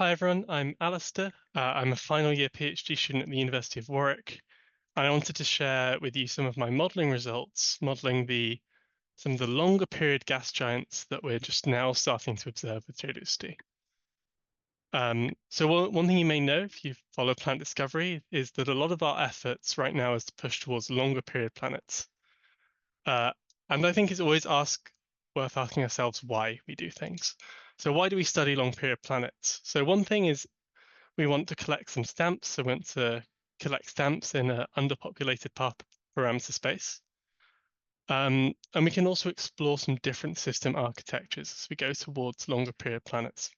Hi everyone, I'm Alastair. I'm a final year PhD student at the University of Warwick. And I wanted to share with you some of my modelling results, modelling some of the longer period gas giants that we're just now starting to observe with JWST. So one thing you may know if you follow planet discovery is that a lot of our efforts right now is to push towards longer period planets. Uh, and I think it's always worth asking ourselves why we do things. So why do we study long period planets? So one thing is we want to collect some stamps. So we want to collect stamps in an underpopulated parameter space. And we can also explore some different system architectures as we go towards longer period planets.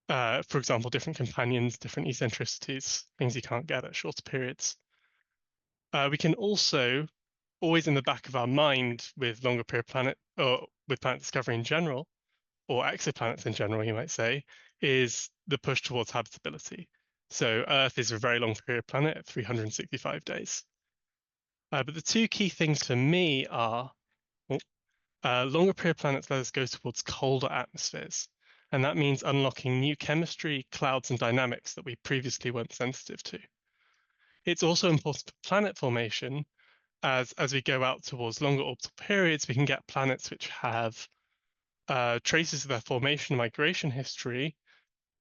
For example, different companions, different eccentricities, things you can't get at shorter periods. We can also, always in the back of our mind with longer period planet, or with planet discovery in general, or exoplanets in general, you might say, is the push towards habitability. So Earth is a very long period planet at 365 days. But the two key things for me are longer period planets let us go towards colder atmospheres. And that means unlocking new chemistry, clouds, and dynamics that we previously weren't sensitive to. It's also important for planet formation, as we go out towards longer orbital periods, we can get planets which have traces of their formation and migration history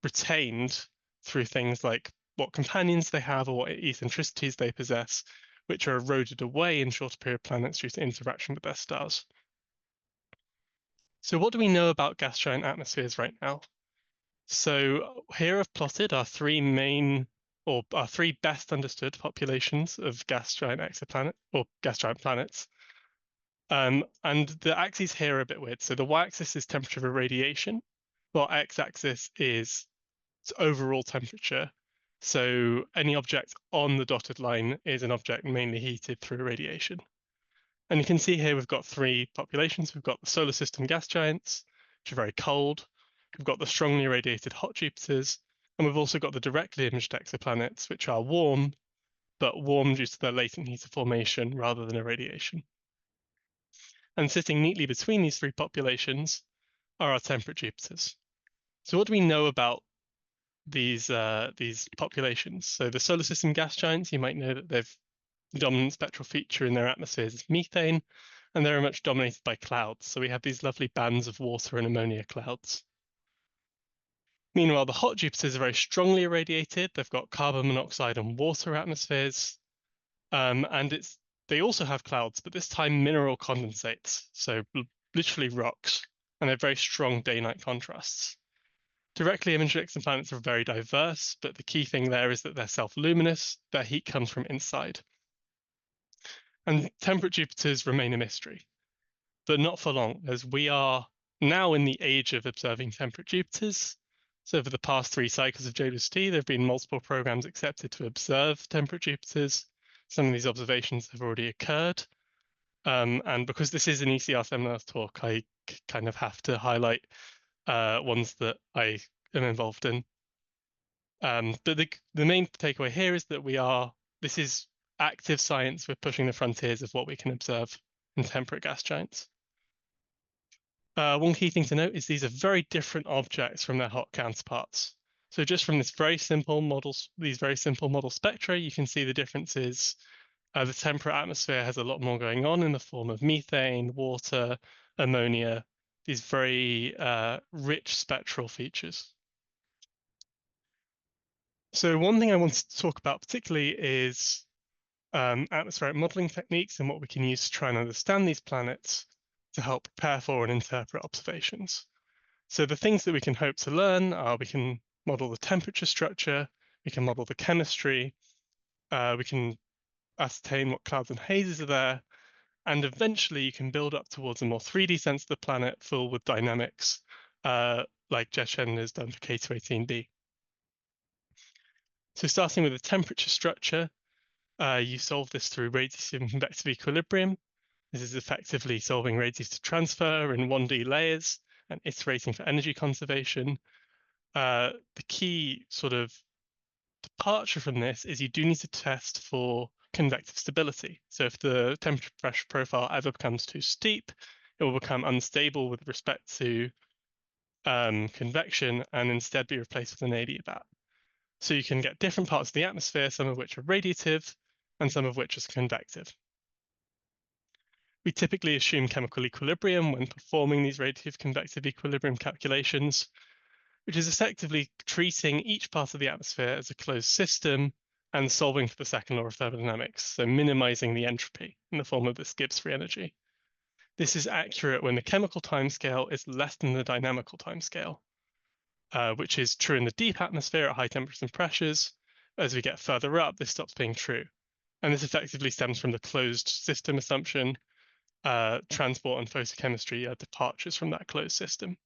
retained through things like what companions they have or what eccentricities they possess, which are eroded away in shorter period planets due to interaction with their stars. So what do we know about gas giant atmospheres right now? So here I've plotted our three main or our three best understood populations of gas giant exoplanet or gas giant planets. And the axes here are a bit weird. So the y-axis is temperature of irradiation, while x-axis is overall temperature. So any object on the dotted line is an object mainly heated through radiation. And you can see here we've got three populations. We've got the solar system gas giants, which are very cold. We've got the strongly irradiated hot Jupiters, and we've also got the directly imaged exoplanets, which are warm, but warm due to their latent heat of formation rather than irradiation. And sitting neatly between these three populations are our temperate Jupiters. So what do we know about these populations? So the solar system gas giants, you might know that they've the dominant spectral feature in their atmospheres is methane, and they're much dominated by clouds. So we have these lovely bands of water and ammonia clouds. Meanwhile, the hot Jupiters are very strongly irradiated. They've got carbon monoxide and water atmospheres, and they also have clouds, but this time mineral condensates, so literally rocks, and they're very strong day-night contrasts. Directly imaged exoplanets are very diverse, but the key thing there is that they're self-luminous. Their heat comes from inside. And temperate Jupiters remain a mystery, but not for long, as we are now in the age of observing temperate Jupiters. So over the past 3 cycles of JWST, there have been multiple programs accepted to observe temperate Jupiters. Some of these observations have already occurred. And because this is an ECR seminar talk, I kind of have to highlight ones that I am involved in. But the main takeaway here is that this is active science. We're pushing the frontiers of what we can observe in temperate gas giants. One key thing to note is these are very different objects from their hot counterparts. So just from these very simple model spectra, you can see the differences. The temperate atmosphere has a lot more going on in the form of methane, water, ammonia, these very rich spectral features. So one thing I wanted to talk about particularly is atmospheric modeling techniques and what we can use to try and understand these planets to help prepare for and interpret observations. So the things that we can hope to learn are we can model the temperature structure, we can model the chemistry, we can ascertain what clouds and hazes are there, and eventually you can build up towards a more 3D sense of the planet full with dynamics, like JWST has done for K218b. So starting with the temperature structure, you solve this through radiative and convective equilibrium. This is effectively solving radiative transfer in 1D layers and iterating for energy conservation. The key sort of departure from this is you do need to test for convective stability. So if the temperature pressure profile ever becomes too steep, it will become unstable with respect to convection and instead be replaced with an adiabat. So you can get different parts of the atmosphere, some of which are radiative and some of which are convective. We typically assume chemical equilibrium when performing these radiative convective equilibrium calculations, which is effectively treating each part of the atmosphere as a closed system and solving for the second law of thermodynamics, so minimizing the entropy in the form of this Gibbs free energy. This is accurate when the chemical timescale is less than the dynamical timescale, which is true in the deep atmosphere at high temperatures and pressures. As we get further up, this stops being true. And this effectively stems from the closed system assumption. Transport and photochemistry are departures from that closed system.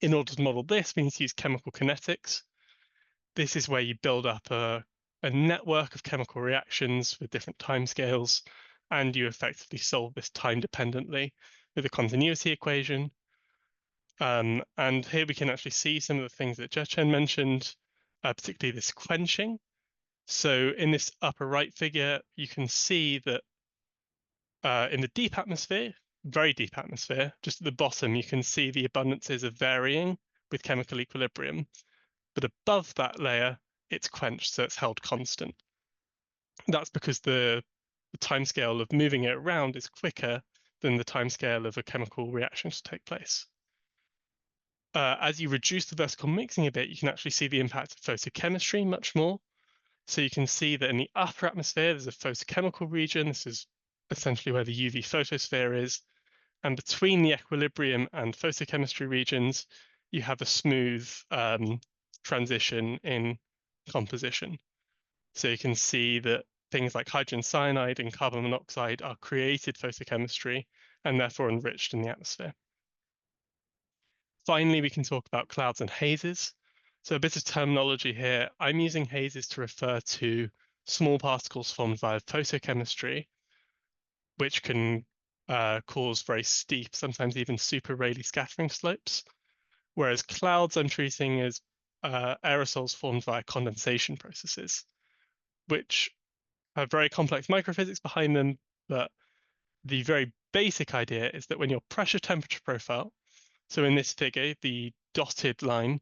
In order to model this, we need to use chemical kinetics. This is where you build up a network of chemical reactions with different timescales, and you effectively solve this time dependently with a continuity equation. And here we can actually see some of the things that Zhechen mentioned, particularly this quenching. So in this upper right figure, you can see that in the deep atmosphere, very deep atmosphere, just at the bottom, you can see the abundances are varying with chemical equilibrium. But above that layer, it's quenched, so it's held constant. That's because the timescale of moving it around is quicker than the timescale of a chemical reaction to take place. As you reduce the vertical mixing a bit, you can actually see the impact of photochemistry much more. So you can see that in the upper atmosphere, there's a photochemical region. This is essentially where the UV photosphere is. And between the equilibrium and photochemistry regions, you have a smooth transition in composition. So you can see that things like hydrogen cyanide and carbon monoxide are created photochemistry and therefore enriched in the atmosphere. Finally, we can talk about clouds and hazes. So a bit of terminology here. I'm using hazes to refer to small particles formed via photochemistry, which can cause very steep, sometimes even super Rayleigh scattering slopes. Whereas clouds I'm treating as aerosols formed via condensation processes, which have very complex microphysics behind them, but the very basic idea is that when your pressure temperature profile, so in this figure, the dotted line,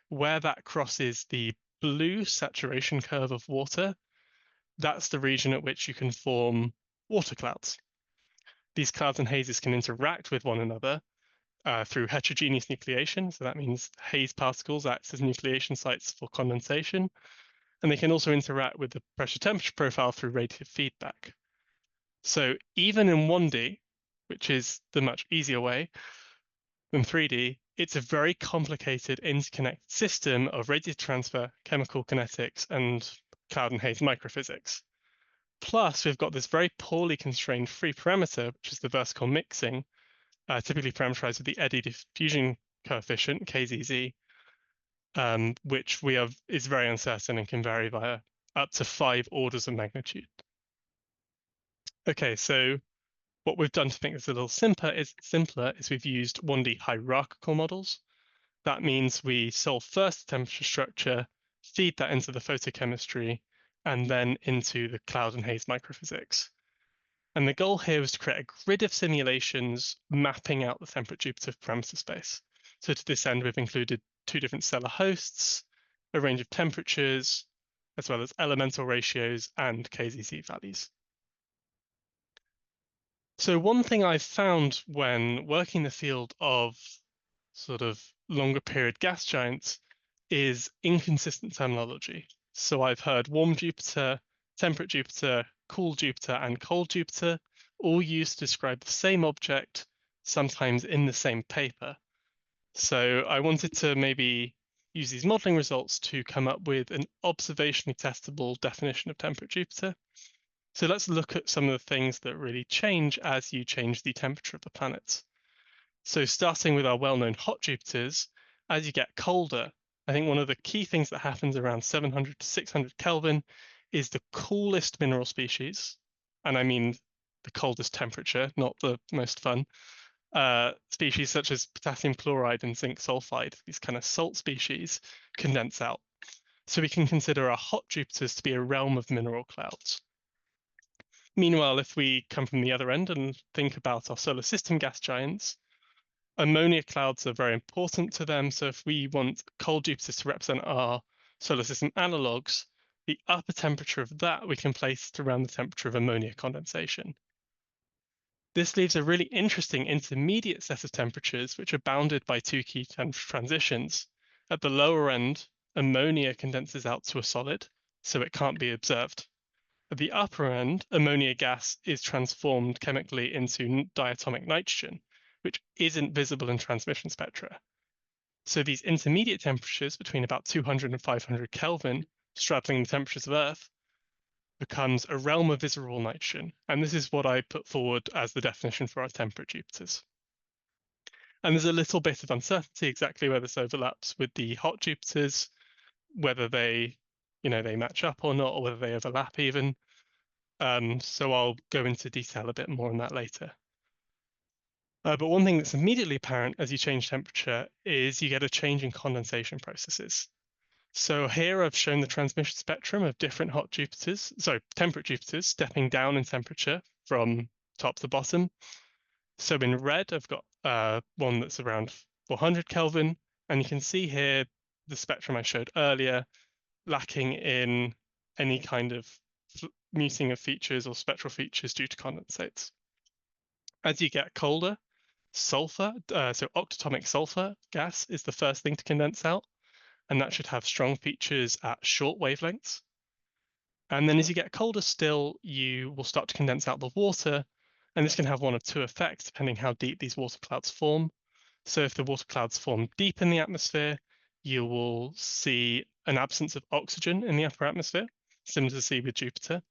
where that crosses the blue saturation curve of water, that's the region at which you can form water clouds. These clouds and hazes can interact with one another through heterogeneous nucleation. So that means haze particles act as nucleation sites for condensation. And they can also interact with the pressure temperature profile through radiative feedback. So even in 1D, which is the much easier way than 3D, it's a very complicated interconnected system of radiative transfer, chemical kinetics, and cloud and haze microphysics. Plus, we've got this very poorly constrained free parameter, which is the vertical mixing, typically parameterized with the eddy diffusion coefficient, KZZ, which is very uncertain and can vary via up to 5 orders of magnitude. Okay, so what we've done to make this a little simpler is we've used 1D hierarchical models. That means we solve first the temperature structure, feed that into the photochemistry, and then into the cloud and haze microphysics. And the goal here was to create a grid of simulations mapping out the temperate Jupiter parameter space. So to this end, we've included 2 different stellar hosts, a range of temperatures, as well as elemental ratios and KZZ values. So one thing I've found when working the field of sort of longer period gas giants is inconsistent terminology. So I've heard warm Jupiter, temperate Jupiter, cool Jupiter, and cold Jupiter, all used to describe the same object, sometimes in the same paper. So I wanted to maybe use these modeling results to come up with an observationally testable definition of temperate Jupiter. So let's look at some of the things that really change as you change the temperature of the planets. So starting with our well-known hot Jupiters, as you get colder, I think one of the key things that happens around 700 to 600 Kelvin is the coolest mineral species, and I mean the coldest temperature, not the most fun, species such as potassium chloride and zinc sulfide, these kind of salt species, condense out. So we can consider our hot Jupiters to be a realm of mineral clouds. Meanwhile, if we come from the other end and think about our solar system gas giants, ammonia clouds are very important to them. So if we want cold Jupiters to represent our solar system analogues, the upper temperature of that we can place around the temperature of ammonia condensation. This leaves a really interesting intermediate set of temperatures, which are bounded by two key transitions. At the lower end, ammonia condenses out to a solid, so it can't be observed. At the upper end, ammonia gas is transformed chemically into diatomic nitrogen, which isn't visible in transmission spectra. So these intermediate temperatures between about 200 and 500 Kelvin, straddling the temperatures of Earth, becomes a realm of visible nitrogen. And this is what I put forward as the definition for our temperate Jupiters. And there's a little bit of uncertainty exactly where this overlaps with the hot Jupiters, whether they match up or not, or whether they overlap even. So I'll go into detail a bit more on that later. But one thing that's immediately apparent as you change temperature is you get a change in condensation processes. So here I've shown the transmission spectrum of different temperate Jupiters stepping down in temperature from top to bottom. So in red, I've got one that's around 400 Kelvin, and you can see here the spectrum I showed earlier, lacking in any kind of muting of features or spectral features due to condensates. As you get colder, sulfur, so octatomic sulfur gas is the first thing to condense out, and that should have strong features at short wavelengths. And then as you get colder still, you will start to condense out the water, and this can have one of two effects depending how deep these water clouds form. So if the water clouds form deep in the atmosphere, you will see an absence of oxygen in the upper atmosphere, similar to see with Jupiter.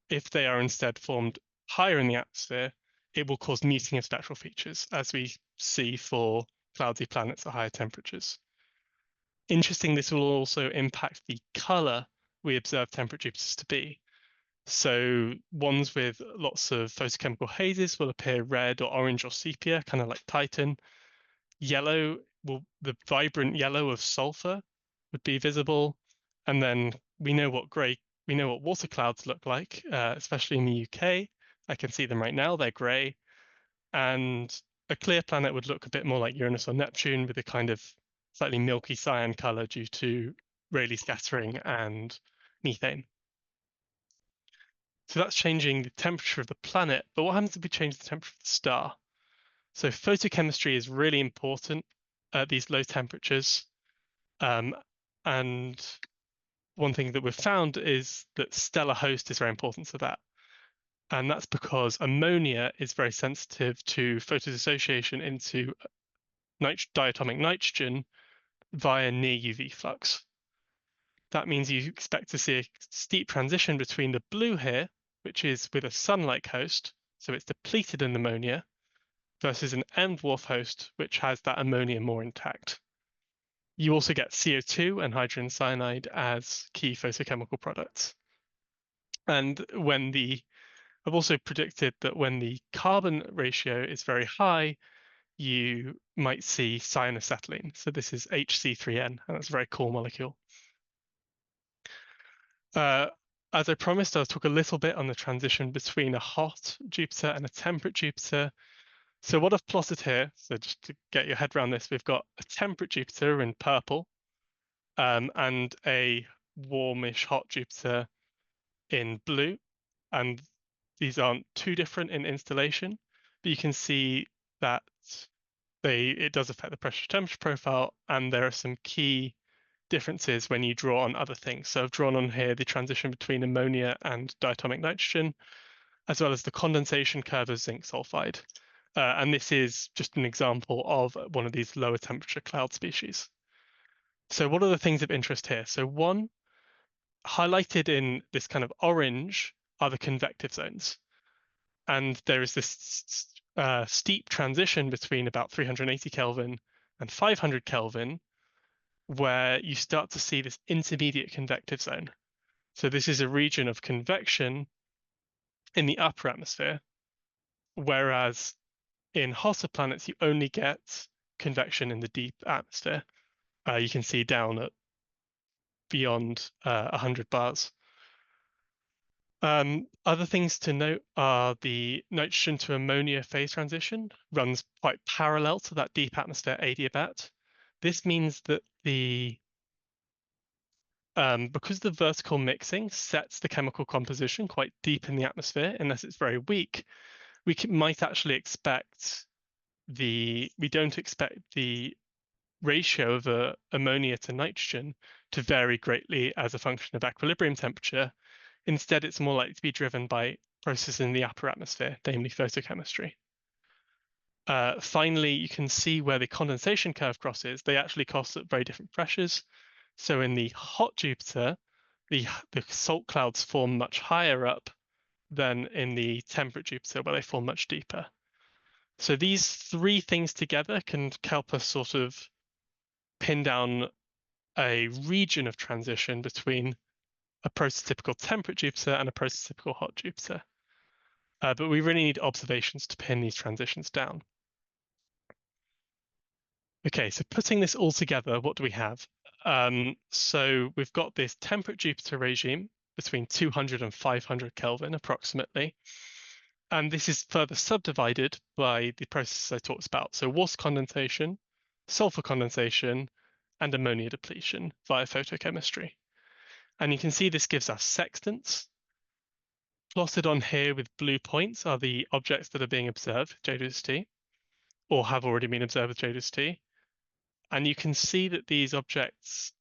If they are instead formed higher in the atmosphere, it will cause muting of spectral features, as we see for cloudy planets at higher temperatures. Interesting, this will also impact the color we observe temperate Jupiters to be. So ones with lots of photochemical hazes will appear red or orange or sepia, kind of like Titan. Yellow the vibrant yellow of sulfur would be visible. And then we know what water clouds look like, especially in the UK. I can see them right now, they're gray. And a clear planet would look a bit more like Uranus or Neptune with a kind of slightly milky cyan color due to Rayleigh scattering and methane. So that's changing the temperature of the planet. But what happens if we change the temperature of the star? So photochemistry is really important at these low temperatures. And one thing that we've found is that stellar host is very important to that. And that's because ammonia is very sensitive to photodissociation into diatomic nitrogen via near UV flux. That means you expect to see a steep transition between the blue here, which is with a sun-like host, so it's depleted in ammonia, versus an M-dwarf host, which has that ammonia more intact. You also get CO2 and hydrogen cyanide as key photochemical products. And I've also predicted that when the carbon ratio is very high, you might see cyanacetylene. So this is HC3N, and that's a very cool molecule. As I promised, I'll talk a little bit on the transition between a hot Jupiter and a temperate Jupiter. So what I've plotted here, so just to get your head around this, we've got a temperate Jupiter in purple, and a warmish hot Jupiter in blue. And these aren't too different in installation, but you can see that it does affect the pressure temperature profile, and there are some key differences when you draw on other things. So I've drawn on here the transition between ammonia and diatomic nitrogen, as well as the condensation curve of zinc sulfide. And this is just an example of one of these lower temperature cloud species. So what are the things of interest here? So one, highlighted in this kind of orange are the convective zones. And there is this steep transition between about 380 Kelvin and 500 Kelvin, where you start to see this intermediate convective zone. So this is a region of convection in the upper atmosphere, whereas in hotter planets, you only get convection in the deep atmosphere. You can see down at beyond 100 bars. Other things to note are the nitrogen to ammonia phase transition runs quite parallel to that deep atmosphere adiabat. This means that because the vertical mixing sets the chemical composition quite deep in the atmosphere, unless it's very weak, might actually expect we don't expect the ratio of ammonia to nitrogen to vary greatly as a function of equilibrium temperature. Instead, it's more likely to be driven by processes in the upper atmosphere, namely photochemistry. Finally, you can see where the condensation curve crosses. They actually cross at very different pressures. So in the hot Jupiter, the salt clouds form much higher up than in the temperate Jupiter, where they form much deeper. So these three things together can help us sort of pin down a region of transition between a prototypical temperate Jupiter and a prototypical hot Jupiter. But we really need observations to pin these transitions down. Okay, so putting this all together, what do we have? So we've got this temperate Jupiter regime between 200 and 500 Kelvin approximately. And this is further subdivided by the processes I talked about. So water condensation, sulfur condensation, and ammonia depletion via photochemistry. And you can see this gives us sextants. Plotted on here with blue points are the objects that are being observed, JWST, or have already been observed with JWST. And you can see that these objects,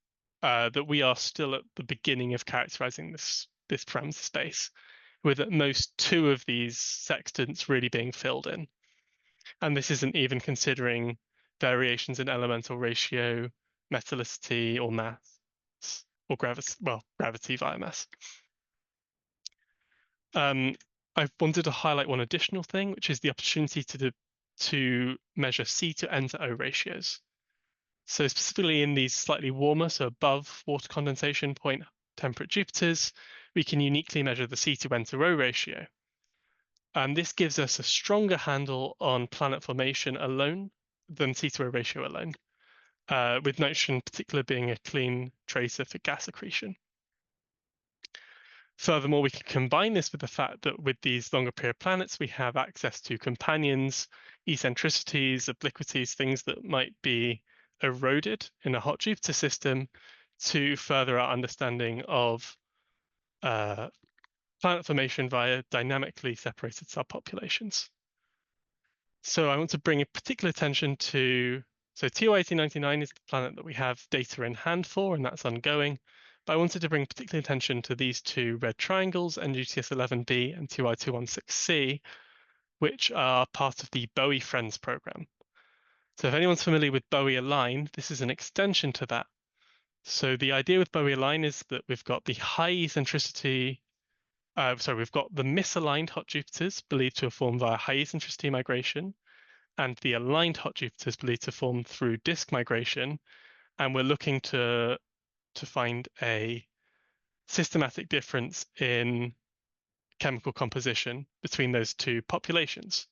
that we are still at the beginning of characterizing this parameter space, with at most two of these sextants really being filled in. And this isn't even considering variations in elemental ratio, metallicity, or mass, or gravity via mass. I wanted to highlight one additional thing, which is the opportunity to measure C to N to O ratios. So specifically in these slightly warmer, so above water condensation point temperate Jupiters, we can uniquely measure the C to N to O ratio. And this gives us a stronger handle on planet formation alone than C to O ratio alone, with nitrogen in particular being a clean tracer for gas accretion. Furthermore, we can combine this with the fact that with these longer period planets, we have access to companions, eccentricities, obliquities, things that might be eroded in a hot Jupiter system to further our understanding of planet formation via dynamically separated subpopulations. So I want to bring a particular attention to, so TO 1899 is the planet that we have data in hand for, and that's ongoing. But I wanted to bring particular attention to these two red triangles, NGTS 11b and TY 216C, which are part of the Bowie Friends program. So if anyone's familiar with Bowie Align, this is an extension to that. So the idea with Bowie Align is that we've got the high eccentricity, we've got the misaligned hot Jupiters believed to have formed via high eccentricity migration, and the aligned hot Jupiters believed to form through disk migration. And we're looking to find a systematic difference in chemical composition between those two populations.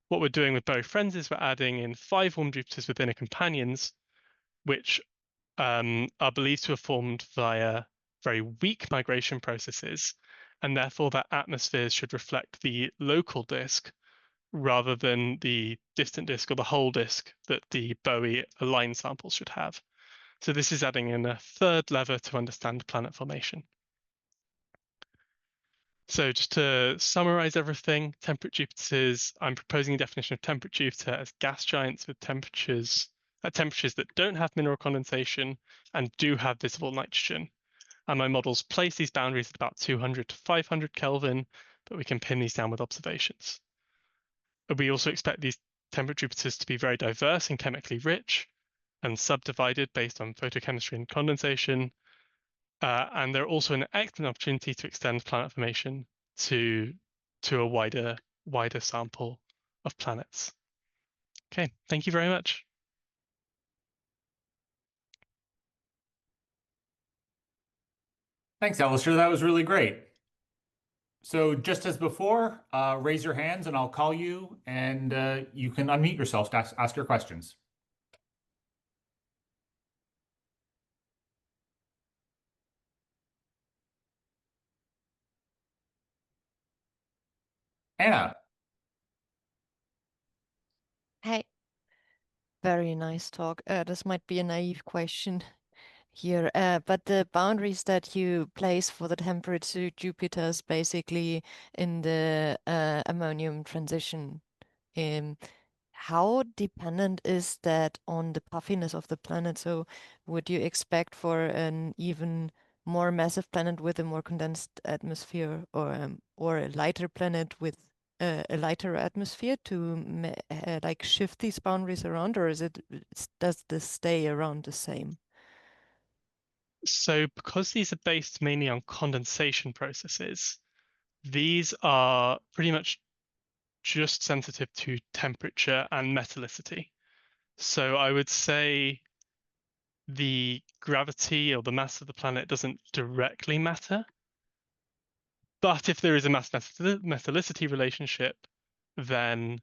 What we're doing with Bowie Friends is we're adding in 5 warm Jupiters within a companions, which are believed to have formed via very weak migration processes, and therefore that atmospheres should reflect the local disk rather than the distant disk or the whole disk that the Bowie aligned samples should have. So this is adding in a third lever to understand planet formation. So just to summarize everything, temperate Jupiters, I'm proposing a definition of temperate Jupiter as gas giants with temperatures at temperatures that don't have mineral condensation and do have visible nitrogen. And my models place these boundaries at about 200 to 500 Kelvin, but we can pin these down with observations. But we also expect these temperate Jupiters to be very diverse and chemically rich and subdivided based on photochemistry and condensation. And they're also an excellent opportunity to extend planet formation to a wider sample of planets. Okay, thank you very much. Thanks, Alastair. That was really great. So just as before, raise your hands and I'll call you, and you can unmute yourself to ask your questions. Anna. Hey, very nice talk. This might be a naive question here, but the boundaries that you place for the temperate Jupiters basically in the ammonium transition, um, how dependent is that on the puffiness of the planet? So would you expect for an even more massive planet with a more condensed atmosphere, or a lighter planet with a lighter atmosphere to like shift these boundaries around, or does this stay around the same? So because these are based mainly on condensation processes, these are pretty much just sensitive to temperature and metallicity. So I would say the gravity or the mass of the planet doesn't directly matter. But if there is a mass metallicity relationship, then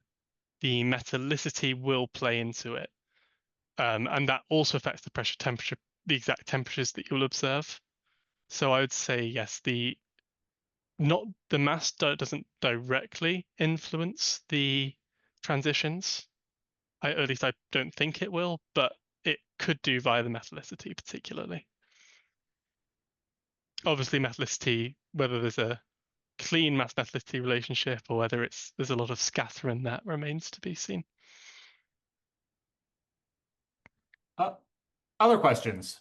the metallicity will play into it. And that also affects the pressure temperature, the exact temperatures that you'll observe. So I would say yes, not the mass doesn't directly influence the transitions. At least I don't think it will, but it could do via the metallicity particularly. Obviously, metallicity, whether there's a clean mass metallicity relationship or whether there's a lot of scatter in that remains to be seen. Other questions?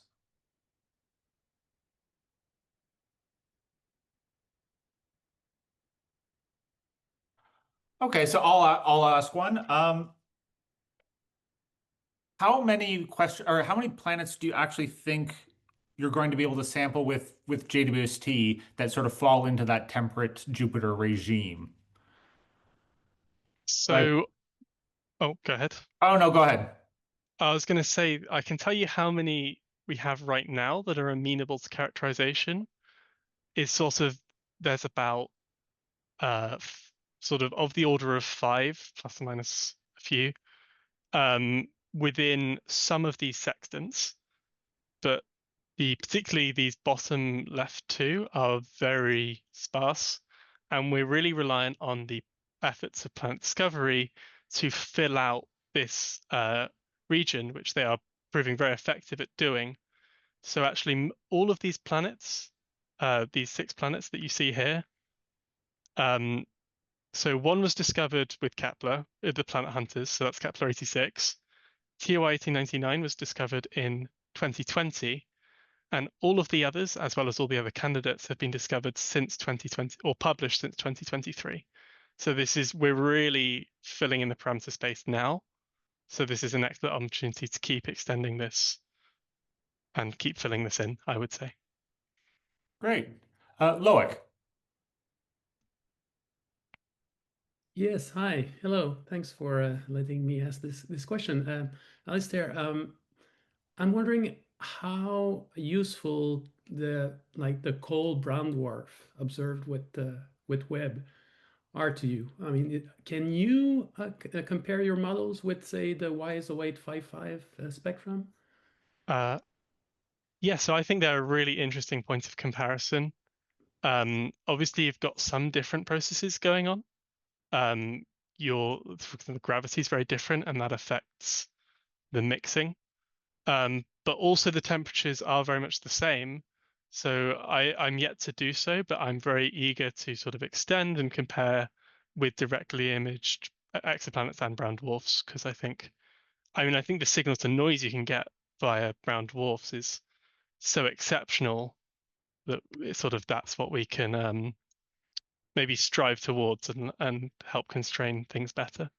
Okay, so I'll ask one. How many planets do you actually think you're going to be able to sample with JWST that sort of fall into that temperate Jupiter regime? Like, So, oh, go ahead. oh no, go ahead. I was going to say, I can tell you how many we have right now that are amenable to characterization. Is sort of, there's about sort of the order of 5 plus or minus a few within some of these sextants, but particularly these bottom left two are very sparse, and we're really reliant on the efforts of planet discovery to fill out this region, which they are proving very effective at doing. So actually, all of these planets, these 6 planets that you see here, so one was discovered with Kepler, the Planet Hunters, so that's Kepler 86. TOI 1899 was discovered in 2020, and all of the others, as well as all the other candidates, have been discovered since 2020 or published since 2023. So we're really filling in the parameter space now. So this is an excellent opportunity to keep extending this and keep filling this in, I would say. Great. Loic. Yes, hi, hello. Thanks for letting me ask this question. Alastair, I'm wondering how useful the cold brown dwarf observed with Webb are to you. I mean, can you compare your models with, say, the YS0855 spectrum? Yeah, so I think they're a really interesting point of comparison. Obviously, you've got some different processes going on. The gravity is very different, and that affects the mixing. But also the temperatures are very much the same. So I'm yet to do so, but I'm very eager to sort of extend and compare with directly imaged exoplanets and brown dwarfs, because I think the signal to noise you can get via brown dwarfs is so exceptional that that's what we can maybe strive towards and help constrain things better.